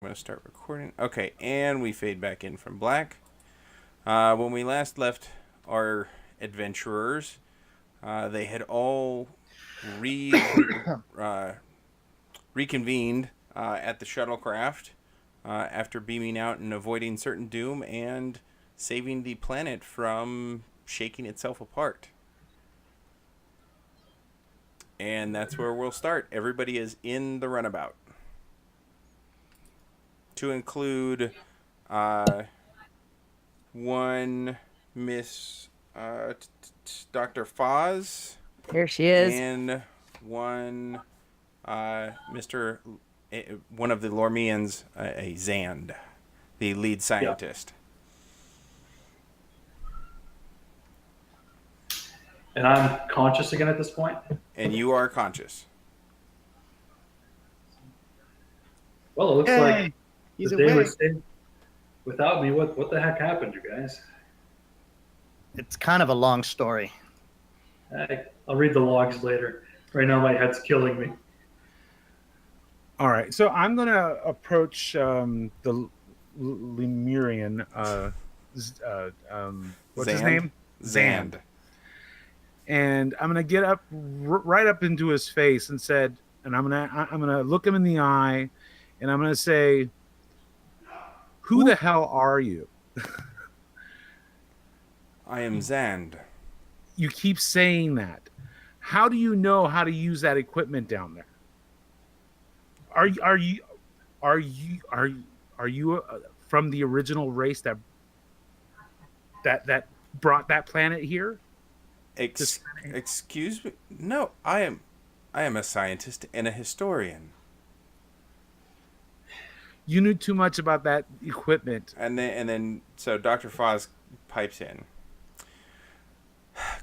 I'm going to start recording. Okay, and we fade back in from black. When we last left our adventurers, they had all uh, reconvened at the shuttlecraft after beaming out and avoiding certain doom and saving the planet from shaking itself apart. And that's where we'll start. Everybody is in the runabout. To include one Miss Dr. Foz Here she is. and one Mr. One of the Lormians, a Zand, the lead scientist. And I'm conscious again at this point? And you are conscious. Well, it looks like He's the day away. was saved without me. What the heck happened, you guys? It's kind of a long story. I'll read the logs later. Right now, my head's killing me. All right, so I'm going to approach the Lemurian. What's his name? Zand. And I'm going to get up right up into his face and I'm going to look him in the eye, and I'm going to say, "Who the hell are you?" I am Zand. You keep saying that. How do you know how to use that equipment down there? Are you from the original race that brought that planet here? Excuse me? No, I am a scientist and a historian. You knew too much about that equipment. And then so Dr. Foz pipes in.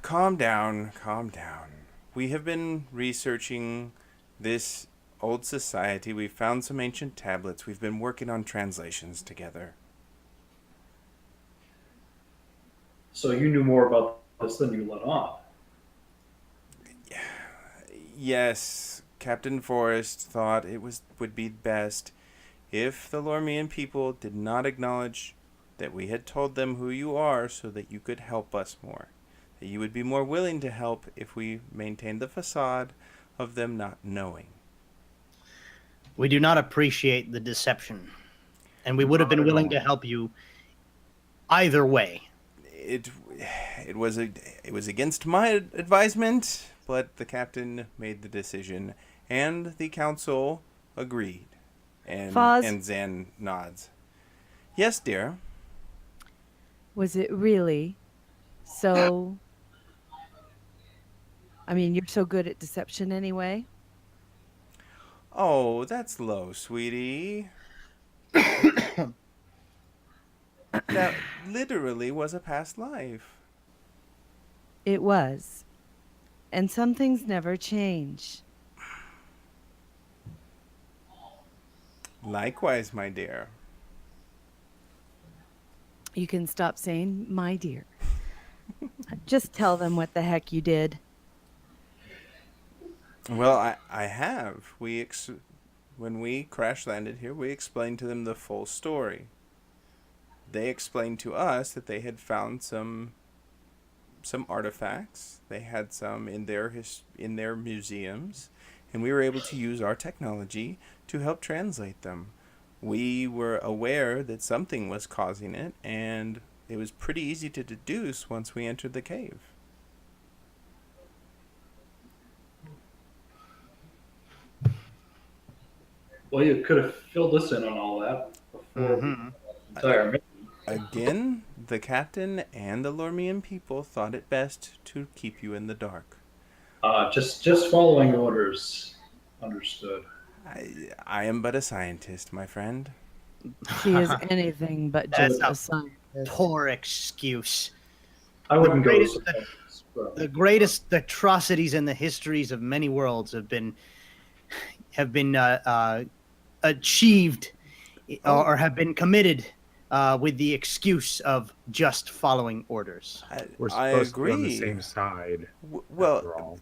Calm down. We have been researching this old society. We've found some ancient tablets. We've been working on translations together. So you knew more about this than you let on. Yes, Captain Forrest thought it would be best if the Lormian people did not acknowledge that we had told them who you are so that you could help us more. That you would be more willing to help if we maintained the facade of them not knowing. We do not appreciate the deception, and we would have been willing to help you either way. It was against my advisement, but the captain made the decision, and the council agreed. And Zan nods. Yes, dear. Was it really so? I mean, you're so good at deception anyway. Oh, that's low, sweetie. That literally was a past life. It was. And some things never change. Likewise, my dear. You can stop saying, "my dear." Just tell them what the heck you did. Well, I have. When we crash landed here, we explained to them the full story. They explained to us that they had found some artifacts. They had some in their museums, and we were able to use our technology to help translate them. We were aware that something was causing it, and it was pretty easy to deduce once we entered the cave. Well, you could have filled us in on all that before the entire mission. Again, the captain and the Lormian people thought it best to keep you in the dark. Just following orders. Understood. I am but a scientist, my friend. She is anything but just a scientist. Poor excuse. I wouldn't go greatest- so fast, but The greatest atrocities in the histories of many worlds have been achieved or have been committed with the excuse of just following orders. We're I supposed to be on the agree. same side. Well, after all.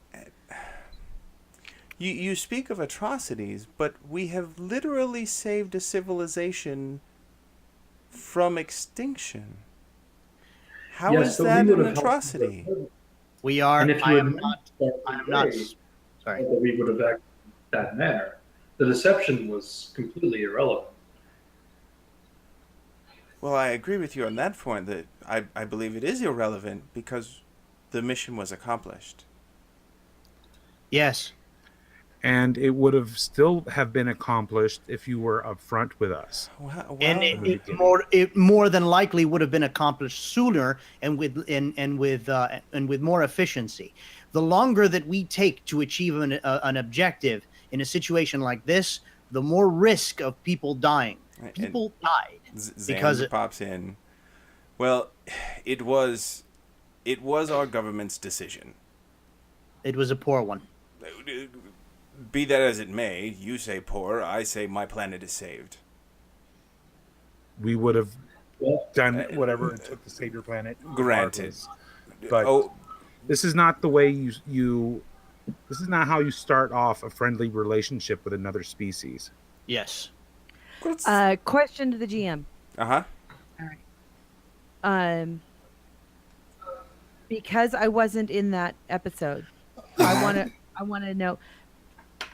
You speak of atrocities, but we have literally saved a civilization from extinction. How Yes, is but we that would an have helped. atrocity? We are. And if you I had am mentioned not. that I am not. today, Sorry. that we would have acted in that manner. The deception was completely irrelevant. Well, I agree with you on that point that I believe it is irrelevant because the mission was accomplished. Yes. And it would have still have been accomplished if you were upfront with us. And From the it beginning. more than likely would have been accomplished sooner and with more efficiency. The longer that we take to achieve an objective in a situation like this, the more risk of people dying. People died because Xand pops in. Well, it was our government's decision. it was a poor one. Be that as it may, you say poor, I say my planet is saved. We would have Well, done whatever it took to save your planet. Granted. regardless. But Oh, this is not the way you this is not how you start off a friendly relationship with another species. Yes. Question to the GM. uh-huh. All right. Because I wasn't in that episode, I want to know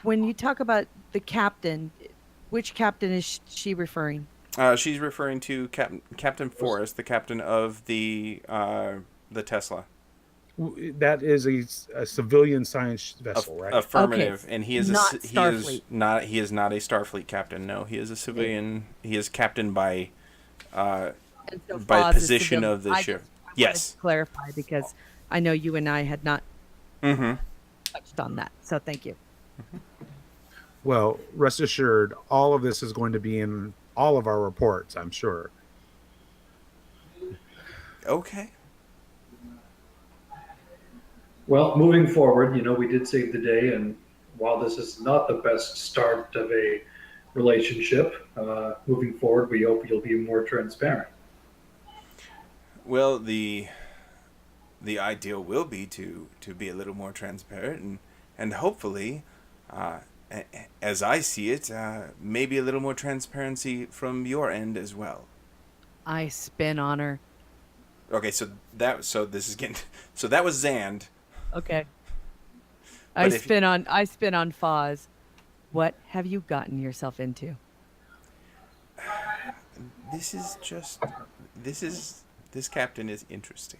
when you talk about the captain, which captain is she referring? She's referring to Captain Forrest, the captain of the Tesla. That is a civilian science vessel, right? Affirmative, Okay, and he is not he Starfleet. is not he is not a Starfleet captain. No, he is a civilian. He is captain by And so by Foz is position civilian. of the I ship. just wanted Yes. to clarify because I know you and I had not Mm-hmm. touched on that. So thank you. Well, rest assured, all of this is going to be in all of our reports, I'm sure. Okay. well, moving forward, we did save the day, and while this is not the best start of a relationship, moving forward, we hope you'll be more transparent. Well, the ideal will be to be a little more transparent and hopefully, as I see it, maybe a little more transparency from your end as well. I spin on her. Okay, so that was Xand. Okay. But I if- spin on Foz. What have you gotten yourself into? This captain is interesting.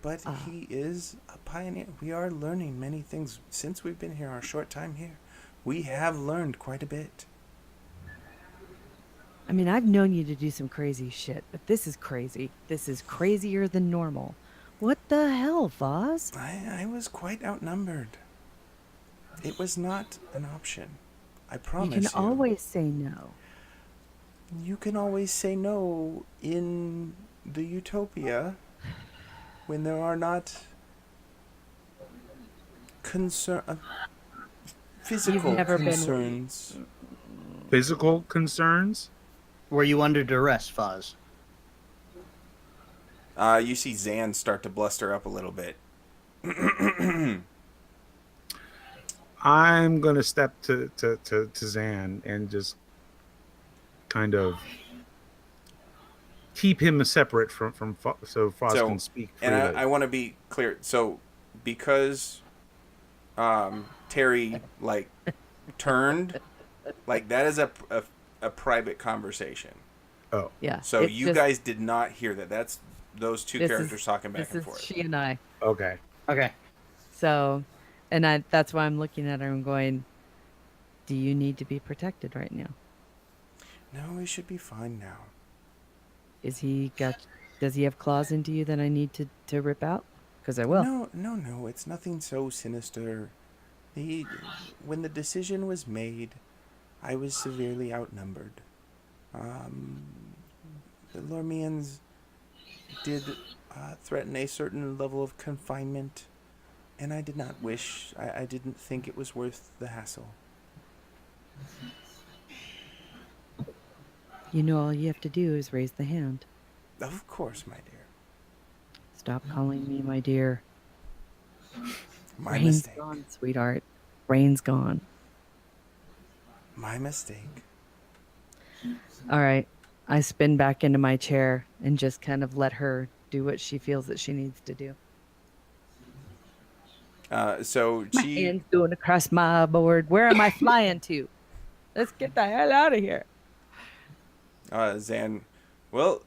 But he is a pioneer. We are learning many things since we've been here, our short time here. We have learned quite a bit. I mean, I've known you to do some crazy shit, but this is crazy. This is crazier than normal. What the hell, Foz? I was quite outnumbered. It was not an option. I promise you. You can always say no. You can always say no in the utopia when there are not physical never been- concerns. Physical concerns? Were you under duress, Foz? You see Xand start to bluster up a little bit. I'm going to step to Zan and just kind of keep him separate from so Foz can speak freely. And I want to be clear. So, because Terry turned, that is a private conversation. Oh, Yeah. So it's you just- guys did not hear that. That's those two This characters is- talking back This and is forth. she and I. okay. Okay. So, and that's why I'm looking at her and going, do you need to be protected right now? No, we should be fine now. Does he have claws into you that I need to rip out? Because I will. No. It's nothing so sinister. When the decision was made, I was severely outnumbered. The Lormians did threaten a certain level of confinement, and I did not wish. I didn't think it was worth the hassle. You know, all you have to do is raise the hand. Of course, my dear. Stop calling me my dear. My Rain's mistake. gone, sweetheart. Rain's gone. My mistake. All right. I spin back into my chair and just kind of let her do what she feels that she needs to do. So My she hand's going across my board. Where am I flying to? Let's get the hell out of here. Zan, well,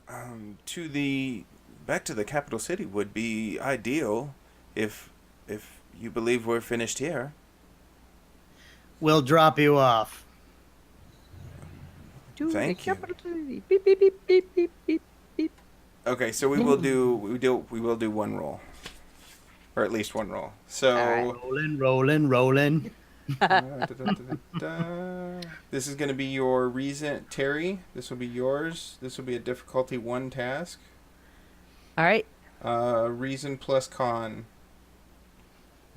back to the capital city would be ideal if you believe we're finished here. We'll drop you off. To Thank the you. capital city. Beep, beep, beep, beep, beep, beep, beep. Okay, so we will do one roll, or at least one roll. So Rolling. This is going to be your reason, Terry. This will be yours. This will be a difficulty 1 task. All right. Reason plus con.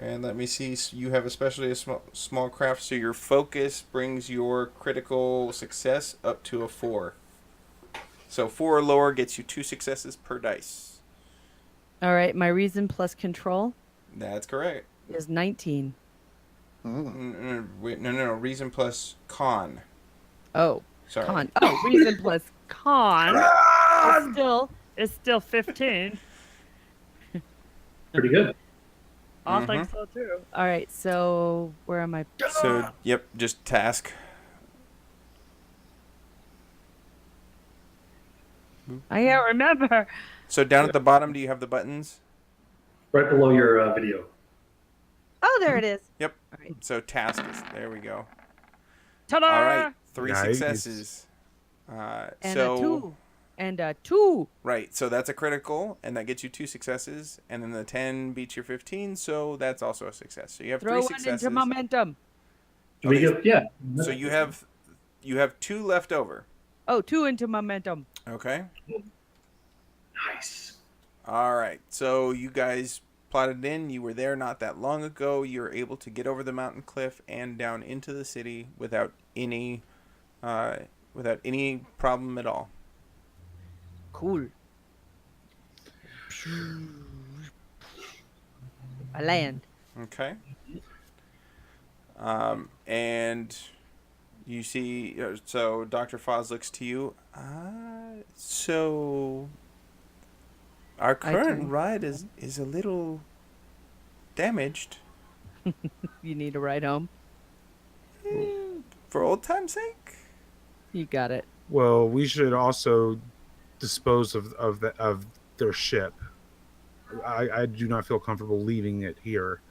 And let me see. So you have especially a small craft, so your focus brings your critical success up to a 4. So 4 or lower gets you 2 successes per dice. All right. My reason plus control That's correct. is 19. Wait, no. Reason plus con. Oh, Sorry. con. Oh, reason plus con is still 15. Pretty good. I think so too. All right. So where am I? So, yep, just task. I can't remember. So down at the bottom, do you have the buttons? Right below your video. Oh, there it is. Yep. All right. So task is there. We go. Ta-da! All right, 3 Nice. successes. And So a 2. And a 2. right, so that's a critical, and that gets you 2 successes, and then the 10 beats your 15, so that's also a success. So you have Throw 3 one successes. into momentum. Do we Okay. get, yeah. So you have 2 left over. Oh, 2 into momentum. Okay. Nice. All right. So you guys plotted in. You were there not that long ago. You were able to get over the mountain cliff and down into the city without any problem at all. Cool. I land. Okay. And you see, so Dr. Foz looks to you. So our current turn. ride is a little damaged. You need a ride home? For old time's sake. You got it. Well, we should also dispose of their ship. I do not feel comfortable leaving it here,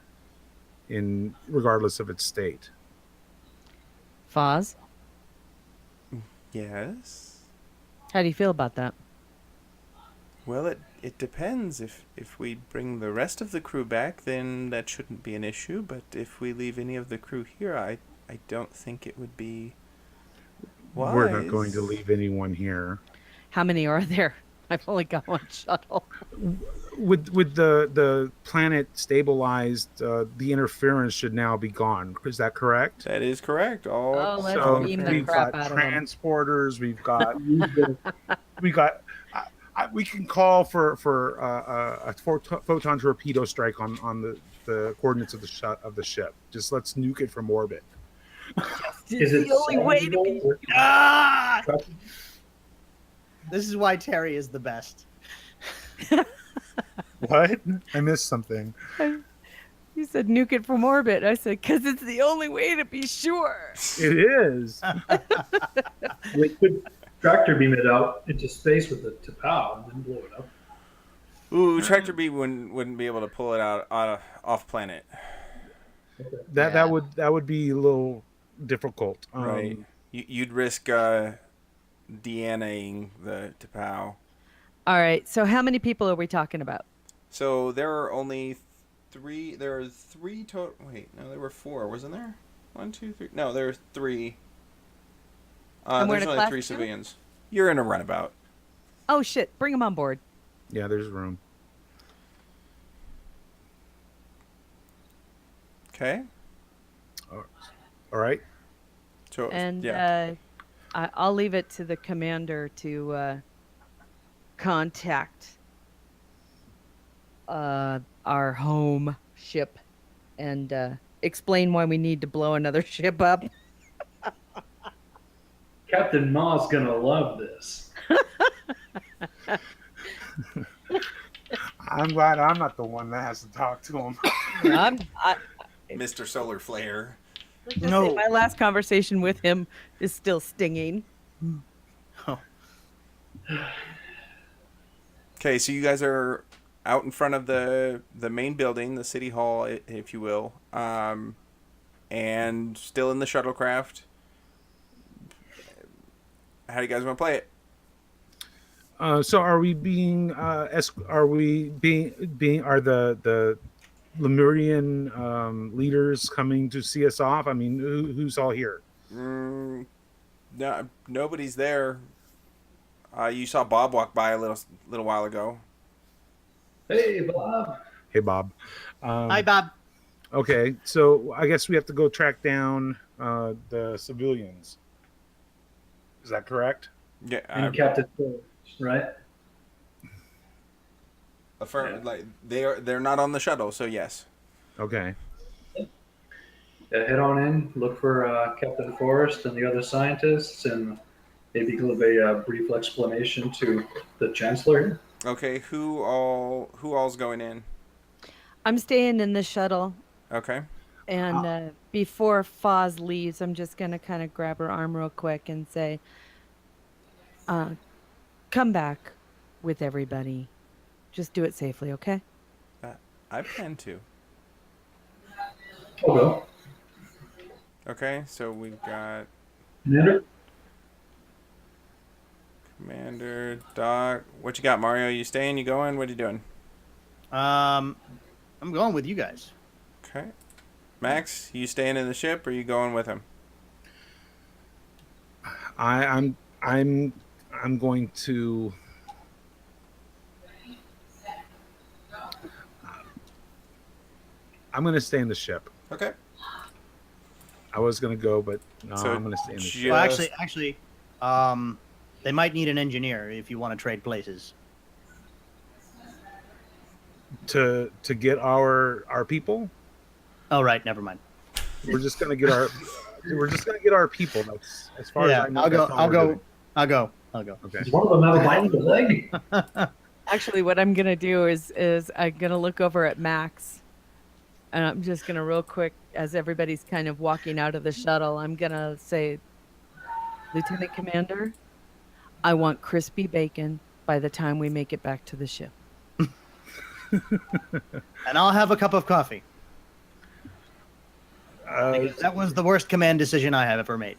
regardless of its state. Foz, Yes. how do you feel about that? Well, it depends. If we bring the rest of the crew back, then that shouldn't be an issue. But if we leave any of the crew here, I don't think it would be wise. We're not going to leave anyone here. How many are there? I've only got one shuttle. With the planet stabilized, the interference should now be gone. Is that correct? That is correct. Oh, let's So beam the we've crap got out of them. transporters. We've got we can call for a photon torpedo strike on the coordinates of the ship. Just let's nuke it from orbit. Is it the only way to be. Ah! This is why Terry is the best. What? I missed something. You said nuke it from orbit. I said, because it's the only way to be sure. It is. We could tractor beam it out into space with the T'Pau and then blow it up. Ooh, Tractor B wouldn't be able to pull it out off planet. That would be a little difficult. Right. You'd risk DNAing the T'Pau. All right. So how many people are we talking about? So there are only 3. There are 3 total. Wait, no, there were 4, wasn't there? 1, 2, 3. No, there are 3. And we're There's in a only class 3 together? civilians. You're in a runabout. Oh, shit. Bring them on board. Yeah, there's room. Okay. All right. So And yeah. I'll leave it to the commander to contact our home ship and explain why we need to blow another ship up. Captain Ma's gonna love this. I'm glad I'm not the one that has to talk to him. Mr. Solar Flare. Let's just No. say my last conversation with him is still stinging. Oh. Okay, so you guys are out in front of the main building, the city hall, if you will, and still in the shuttlecraft. How do you guys want to play it? So are we being are the Lemurian leaders coming to see us off? I mean, who's all here? No, nobody's there. You saw Bob walk by a little while ago. Hey, Bob. Hey, Bob. Hi, Bob. Okay, so I guess we have to go track down the civilians. Is that correct? Yeah, And Captain Forrest, right? like they're not on the shuttle, so yes. Okay. Yeah, head on in, look for Captain Forrest and the other scientists, and maybe give a brief explanation to the Chancellor. Okay, who all's going in? I'm staying in the shuttle, Okay. and before Foz leaves, I'm just gonna kind of grab her arm real quick and say, "Come back with everybody. Just do it safely, okay?" I plan to. Okay. Okay, so we've got Commander, Doc. What you got, Mario? You staying? You going? What are you doing? I'm going with you guys. Okay. Max, you staying in the ship or you going with him? I'm going to. I'm going to stay in the ship. Okay. I was going to go, but no, So I'm going to stay in the ship. ju- Well, Yes. actually, they might need an engineer if you want to trade places. To get our people. Oh, right. Never mind. We're just going to get our people. That's as far Yeah, as I know. I'll go. that's all I'll we're go. doing. I'll go. Okay. Does one of them have a bionic leg? Actually, what I'm gonna do is I'm gonna look over at Max, and I'm just gonna real quick, as everybody's kind of walking out of the shuttle, I'm gonna say, "Lieutenant Commander, I want crispy bacon by the time we make it back to the ship." And I'll have a cup of coffee. Because that was the worst command decision I have ever made.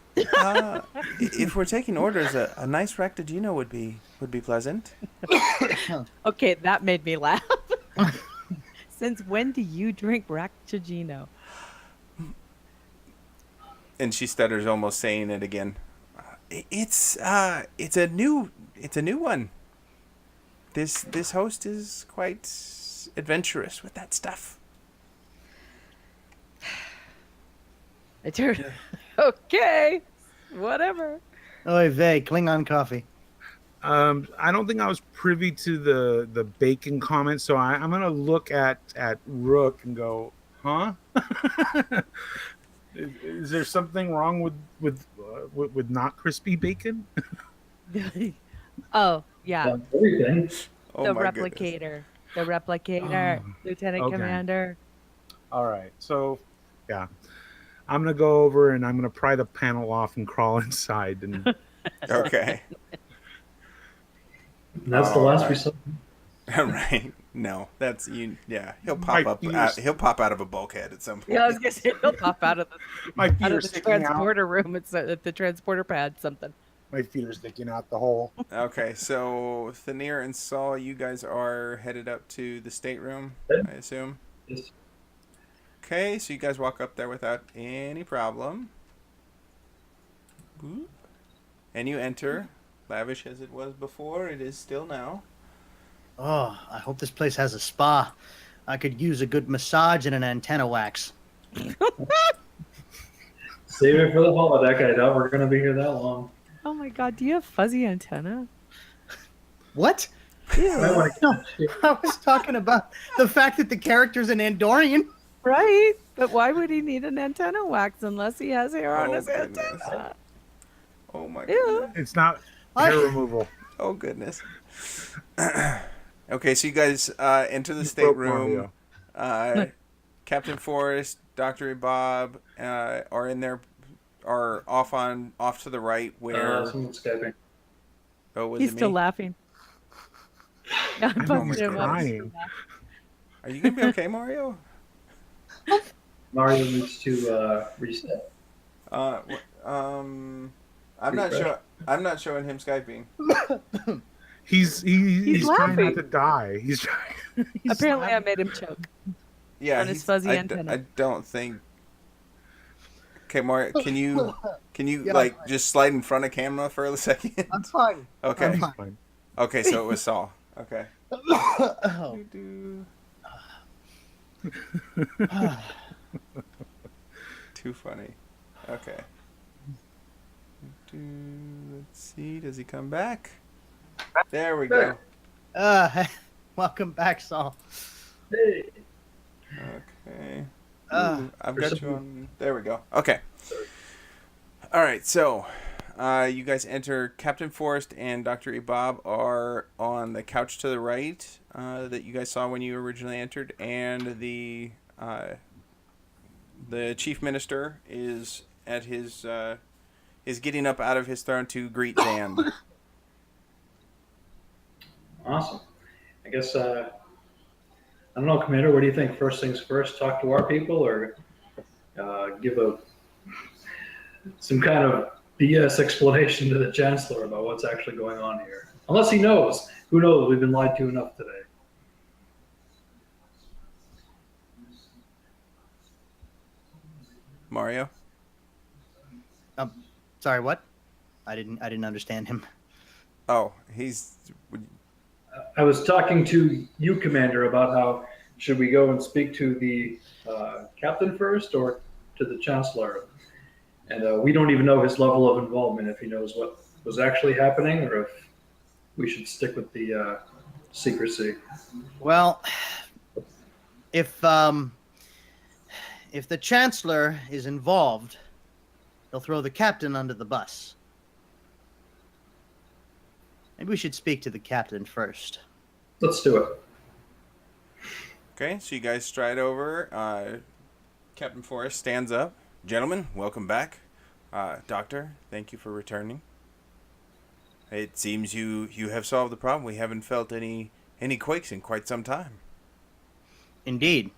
If we're taking orders, a nice Ractagino would be pleasant. Okay, that made me laugh. Since when do you drink Ractagino? And she stutters, almost saying it again. It's a new one. This host is quite adventurous with that stuff. I turn. Okay, whatever. Oy vey, Klingon coffee. I don't think I was privy to the bacon comment, so I'm gonna look at Rook and go, huh? Is there something wrong with not crispy bacon? Oh yeah, Everything. Oh the my goodness. replicator. The replicator, Lieutenant okay. Commander. All right, so yeah, I'm gonna go over and I'm gonna pry the panel off and crawl inside. And Okay. And that's the last we saw. Right. No, that's you. Yeah, he'll My pop up. fingers- He'll pop out of a bulkhead at some point. Yeah, I was gonna say he'll pop out of my feet out are of the sticking out. transporter room. It's at the transporter pad. Something. My feet are sticking out the hole. Okay, so Thonir and Saul, you guys are headed up to the stateroom, I assume. Yes. Okay, so you guys walk up there without any problem. Boop. And you enter. Lavish as it was before, it is still now. Oh, I hope this place has a spa. I could use a good massage and an antenna wax. Save it for the holodeck. I doubt we're going to be here that long. Oh my God! Do you have fuzzy antenna? What? Might wanna- No, I was talking about the fact that the character's an Andorian. Right? But why would he need an antenna wax unless he has hair on Oh, his goodness. antenna? Oh my Yeah. goodness. It's not I- hair removal. Oh goodness. Okay, so you guys enter the You broke stateroom. Mario. Captain Forrest, Dr. Bob are in there, are off to the right where. Someone's Skyping. Oh, was He's it still me? laughing. Yeah, I think busted he's him up. crying. Are you gonna be okay, Mario? Mario needs to reset. I'm not Refresh. sure. I'm not showing him skyping. He's trying not laughing. to die. He's trying. he's Apparently, I laughing. made him choke. Yeah, On his fuzzy antenna. I don't think. Okay, Mario, can you Yeah, like just slide in front of camera for a second? I'm fine. Okay. I'm He's fine. fine. Okay, so it was Saul. Okay. Oh. Too funny. Okay. Let's see. Does he come back? There we go. Welcome back, Saul. Hey. Okay. Uh, I've got you on. There we go. Okay. All right. So, you guys enter. Captain Forrest and Dr. Bob are on the couch to the right that you guys saw when you originally entered, and the chief minister is at his is getting up out of his throne to greet Dan. Awesome. I guess, I don't know, Commander, what do you think? First things first, talk to our people, or give some kind of BS explanation to the Chancellor about what's actually going on here? Unless he knows. Who knows? We've been lied to enough today. Mario? Sorry, what? I didn't understand him. Oh, I was talking to you, Commander, about how should we go and speak to the captain first or to the Chancellor? And we don't even know his level of involvement, if he knows what was actually happening or if we should stick with the secrecy. Well, if the Chancellor is involved, he'll throw the captain under the bus. Maybe we should speak to the captain first. Let's do it. Okay, so you guys stride over. Captain Forrest stands up. Gentlemen, welcome back. Doctor, thank you for returning. It seems you have solved the problem. We haven't felt any quakes in quite some time. Indeed.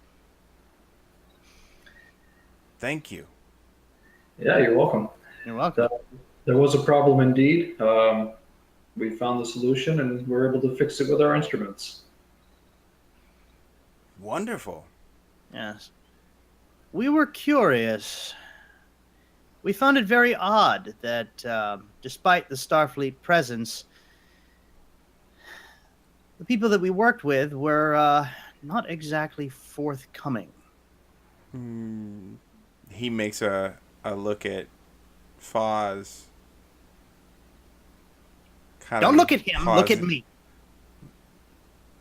Thank you. Yeah, you're welcome. You're welcome. There was a problem indeed. We found the solution and we're able to fix it with our instruments. Wonderful. Yes. We were curious. We found it very odd that, despite the Starfleet presence, the people that we worked with were not exactly forthcoming. He makes a look at Foz. Don't look at him. Look at me.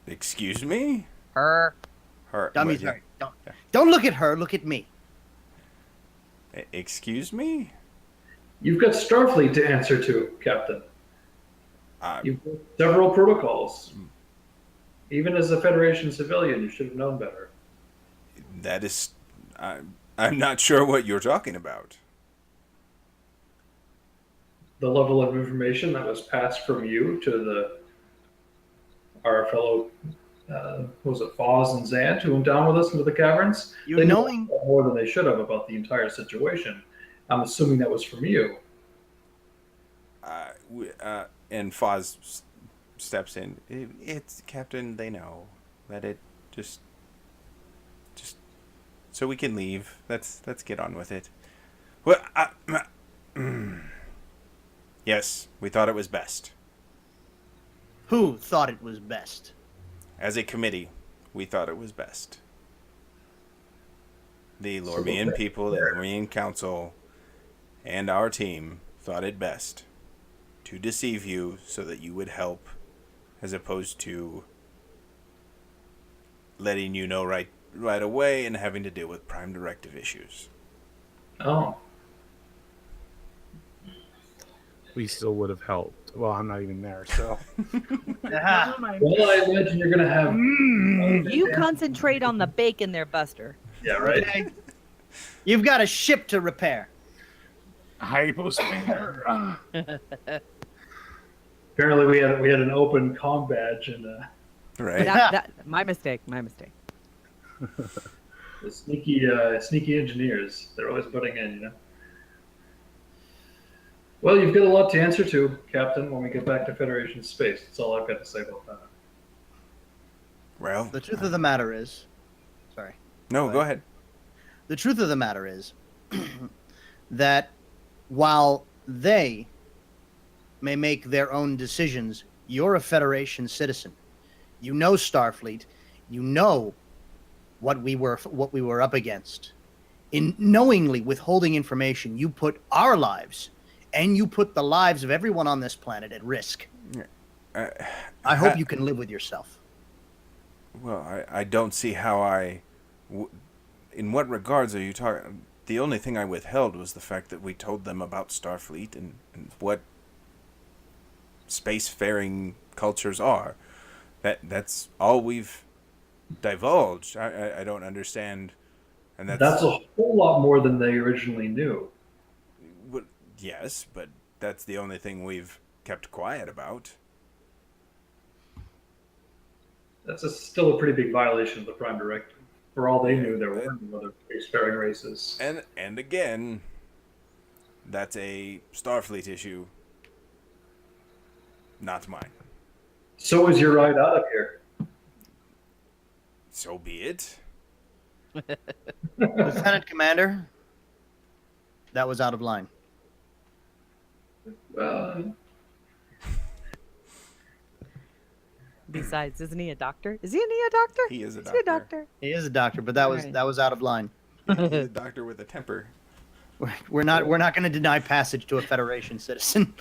Excuse me? Her. Dummy. Sorry. Don't look at her. Look at me. Excuse me? You've got Starfleet to answer to, Captain. You've got several protocols. Even as a Federation civilian, you should have known better. That is... I'm not sure what you're talking about. The level of information that was passed from you to our fellow, was it Foz and Zant who went down with us into the caverns? They know more than they should have about the entire situation. I'm assuming that was from you. And Foz steps in. It's Captain. They know. Let it just so we can leave. Let's get on with it. Well, yes, we thought it was best. Who thought it was best? As a committee, we thought it was best. The Lormian people, the Lormian Council, and our team thought it best to deceive you so that you would help, as opposed to letting you know right right away and having to deal with Prime Directive issues. Oh. We still would have helped. Well, I'm not even there, so. Ah, Well, I imagine you're going to have. You concentrate on the bacon there, Buster. Yeah, right. okay. You've got a ship to repair. Hyposphere. Apparently, we had an open comm badge, and Right. My mistake. My mistake. the sneaky engineers. They're always butting in, you know. Well, you've got a lot to answer to, Captain, when we get back to Federation space. That's all I've got to say about that. Well, The truth of the matter is, sorry. no, go ahead. The truth of the matter is that while they may make their own decisions, you're a Federation citizen. You know Starfleet. You know what we were up against. In knowingly withholding information, you put our lives and you put the lives of everyone on this planet at risk. I hope you can live with yourself. Well, I don't see how in what regards are you talking? The only thing I withheld was the fact that we told them about Starfleet and what spacefaring cultures are. That's all we've divulged. I don't understand. And That's a whole lot more than they originally knew. Yes, but that's the only thing we've kept quiet about. That's still a pretty big violation of the Prime Directive. For all they knew, there weren't other spacefaring races. And again, that's a Starfleet issue, not mine. So is your ride out of here. So be it. Lieutenant Commander, that was out of line. Besides, isn't he a doctor? Is he a doctor? He is a Is he a doctor. doctor? He is a doctor, but that was Alright. that was out of line. He's a doctor with a temper. We're not going to deny passage to a Federation citizen.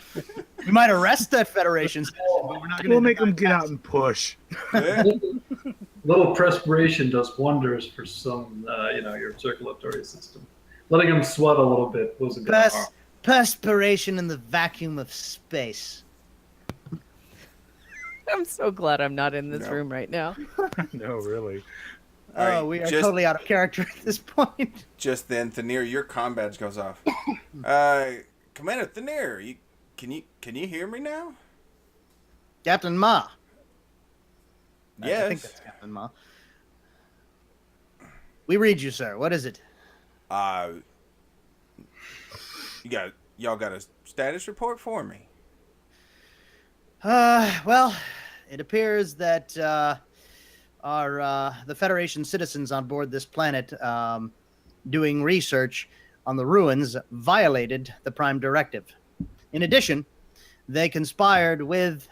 We might arrest that Federation citizen, but we're not going to. We'll make them get out and push. Yeah. Little perspiration does wonders for some, your circulatory system. Letting them sweat a little bit wasn't going to harm. Perspiration in the vacuum of space. I'm so glad I'm not in this No. room right now. No, really. All right, We are just- totally out of character at this point. Just then, Thonir, your comm badge goes off. Commander Thonir, can you hear me now? Captain Ma. Yes. I think that's Captain Ma. We read you, sir. What is it? Y'all got a status report for me? Well, it appears that the Federation citizens on board this planet doing research on the ruins violated the Prime Directive. In addition, they conspired with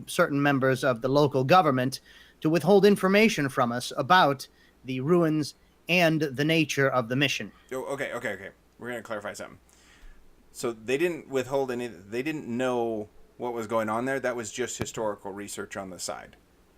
certain members of the local government to withhold information from us about the ruins and the nature of the mission. Oh, okay. We're gonna clarify something. So they didn't withhold any. They didn't know what was going on there. That was just historical research on the side.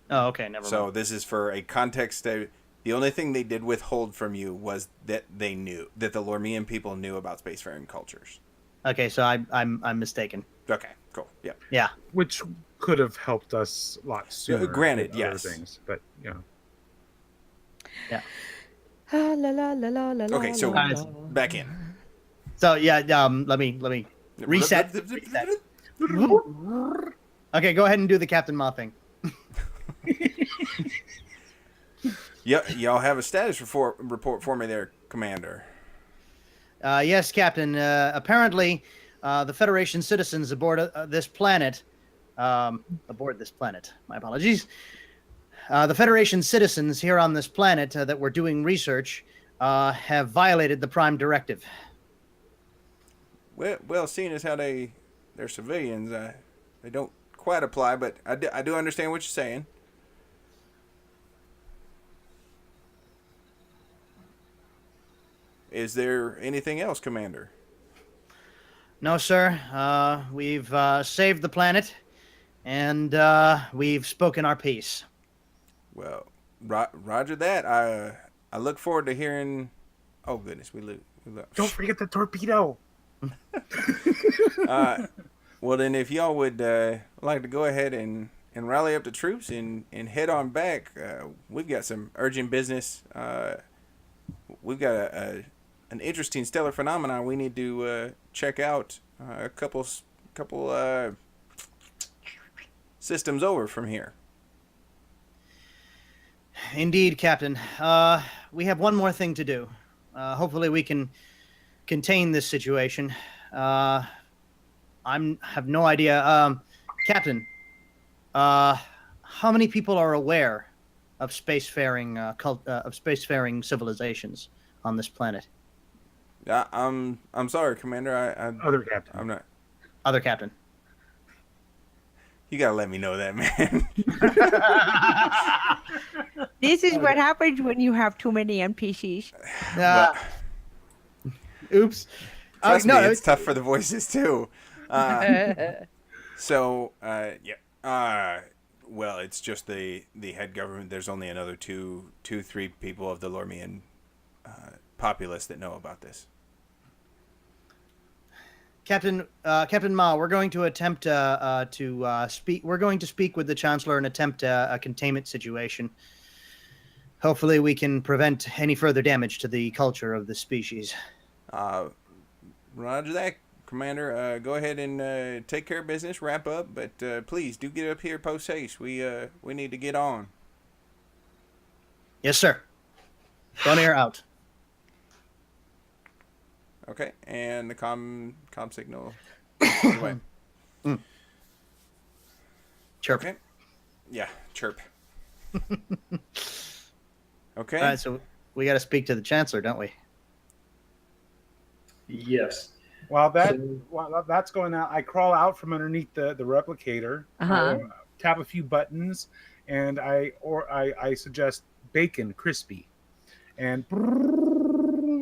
Oh, okay, never So mind. this is for a context. The only thing they did withhold from you was that they knew that the Lormian people knew about spacefaring cultures. Okay, so I'm mistaken. Okay, cool. Yeah. Yeah. Which could have helped us a lot sooner. Granted, with other yes. Things, but, you know. La, la, la, la, la, Okay, so la, Guys. la. back in. So yeah, let me reset. Reset. Okay, go ahead and do the Captain Ma thing. Y'all have a status report for me there, Commander. Yes, Captain. Apparently, the Federation citizens aboard this planet, my apologies. The Federation citizens here on this planet that were doing research have violated the Prime Directive. Well, seeing as how they're civilians, they don't quite apply, but I do understand what you're saying. Is there anything else, Commander? No, sir. We've saved the planet, and we've spoken our piece. Well, Roger that. I look forward to hearing. Oh goodness, we lose. Don't forget the torpedo. Well then, if y'all would like to go ahead and rally up the troops and head on back, we've got some urgent business. We've got an interesting stellar phenomenon we need to check out. A couple systems over from here. Indeed, Captain. We have one more thing to do. Hopefully we can contain this situation. I have no idea. Captain, how many people are aware of spacefaring civilizations on this planet? I'm sorry, Commander. Other captain. I'm not. Other captain. You gotta let me know that, man. This is what happens when you have too many NPCs. Well, Oops. trust no, me, it's tough for the voices too. So, yeah. Well, it's just the head government. There's only another two, 3 people of the Lormian populace that know about this. Captain Ma, we're going to attempt to speak. We're going to speak with the Chancellor and attempt a containment situation. Hopefully, we can prevent any further damage to the culture of the species. Roger that, Commander. Go ahead and take care of business. Wrap up, but please do get up here post haste. We need to get on. Yes, sir. Thonir out. Okay, and the com signal. Away. Chirp. Okay. Yeah, chirp. Okay. All right, so we got to speak to the Chancellor, don't we? Yes. While that's going out, I crawl out from underneath the replicator, tap a few buttons, and I suggest bacon crispy, and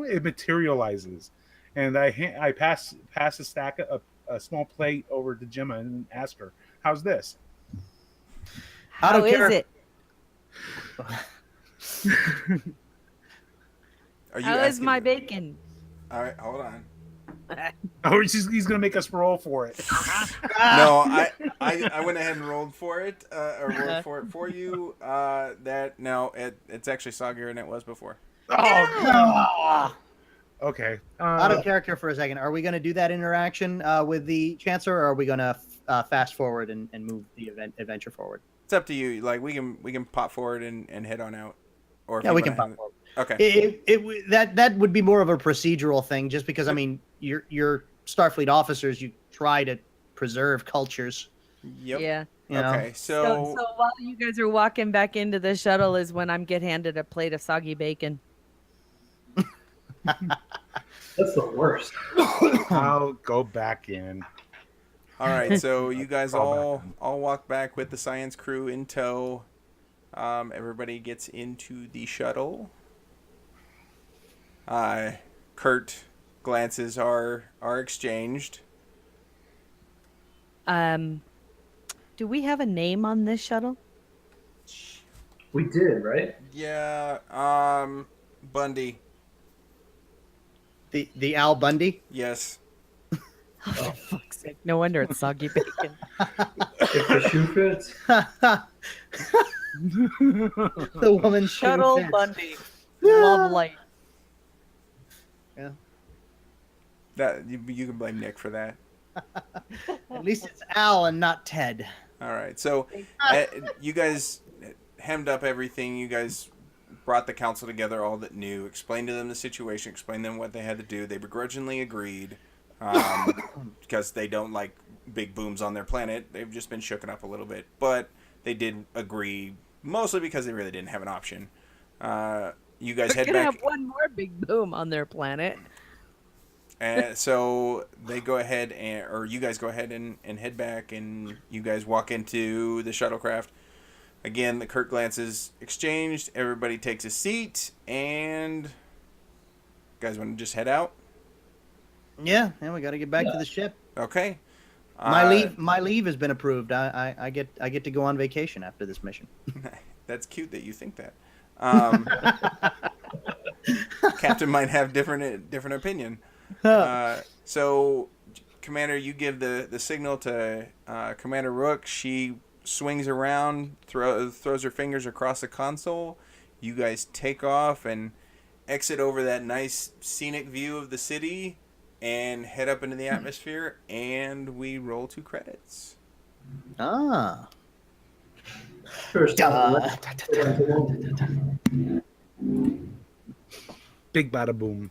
it materializes, and I pass a stack of a small plate over to Gemma and ask her, "How's this?" How is it? Are you How is asking my me? bacon? All right, hold on. Oh, he's gonna make us roll for it. No, I went ahead and rolled for it, or rolled for it for you. It's actually soggier than it was before. Oh, okay. Out of character for a second. Are we going to do that interaction with the Chancellor, or are we going to fast forward and move the adventure forward? It's up to you. Like we can pop forward and head on out. Or if Yeah, you we wanna can pop have- forward. Okay. That would be more of a procedural thing, just because I mean, you're Starfleet officers. You try to preserve cultures. Yep. Yeah. You know? Okay. So while you guys are walking back into the shuttle is when I'm get handed a plate of soggy bacon. That's the worst. I'll go back in. All right. So you guys Crawl all walk back with the science crew in tow. Everybody gets into the shuttle. Kurt glances are exchanged. Do we have a name on this shuttle? We did, right? Yeah. Bundy. The Al Bundy. Yes. Oh, for fuck's sake. No wonder it's soggy bacon. If the shoe fits. The woman Shuttle fits. Bundy. Lovely. Yeah. That you can blame Nick for that. At least it's Al and not Ted. All right. So you guys hemmed up everything. You guys brought the council together, all that knew, explained to them the situation, explained them what they had to do. They begrudgingly agreed because they don't like big booms on their planet. They've just been shooken up a little bit. But they did agree, mostly because they really didn't have an option. You guys They're head gonna back. have one more big boom on their planet. And so they go ahead or you guys go ahead and head back, and you guys walk into the shuttlecraft. Again, the Kurt glances exchanged. Everybody takes a seat, and you guys want to just head out? Yeah, we got to get back to the ship. Okay. My leave has been approved. I get to go on vacation after this mission. That's cute that you think that. Captain might have different opinion. So, Commander, you give the signal to Commander Rook. She swings around, throws her fingers across the console. You guys take off and exit over that nice scenic view of the city and head up into the atmosphere, and we roll 2 credits. Ah. First, Big bada boom.